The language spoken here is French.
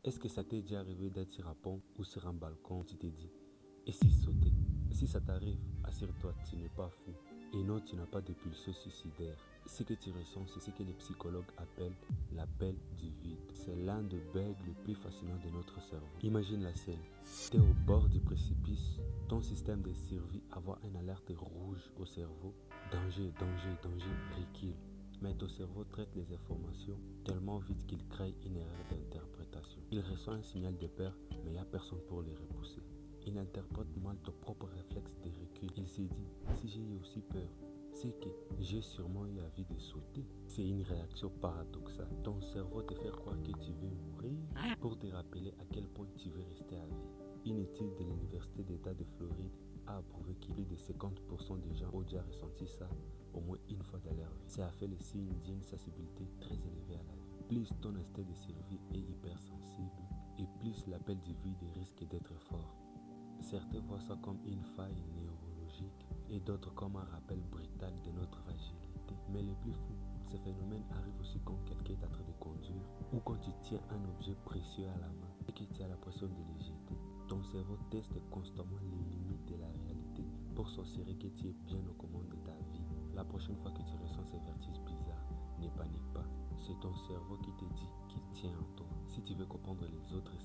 Est-ce que ça t'est déjà arrivé d'être sur un pont ou sur un balcon, tu t'es dit, et si sauter? Si ça t'arrive, assure-toi, tu n'es pas fou. Et non, tu n'as pas de pulsion suicidaire. Ce que tu ressens, c'est ce que les psychologues appellent l'appel du vide. C'est l'un des bugs les plus fascinants de notre cerveau. Imagine la scène. Tu es au bord du précipice, ton système de survie avoir une alerte rouge au cerveau. Danger, danger, danger, recule. Mais ton cerveau traite les informations tellement vite qu'il crée une erreur d'interprétation. Il reçoit un signal de peur, mais il n'y a personne pour les repousser. Il interprète mal ton propre réflexe de recul. Il s'est dit, si j'ai eu aussi peur, c'est que j'ai sûrement eu envie de sauter. C'est une réaction paradoxale. Ton cerveau te fait croire que tu veux mourir pour te rappeler à quel point tu veux rester à vie. Une étude de l'Université d'État de Floride a prouvé que plus de 50% des gens ont déjà ressenti ça au moins une fois dans leur vie. Ça a fait le signe d'une sensibilité très élevée à la vie. Plus ton instinct de survie est hypersensible et plus l'appel du vide risque d'être fort. Certains voient ça comme une faille neurologique et d'autres comme un rappel brutal de notre fragilité. Mais le plus fou, ce phénomène arrive aussi quand quelqu'un est en train de conduire ou quand tu tiens un objet précieux à la main et que tu as l'impression de le jeter. Ton cerveau teste constamment les limites de la réalité pour s'assurer que tu es bien aux commandes de ta vie. La prochaine fois que tu ressens ces vertiges bizarres, ne panique pas. C'est ton cerveau qui te dit qu'il tient en toi. Si tu veux comprendre les autres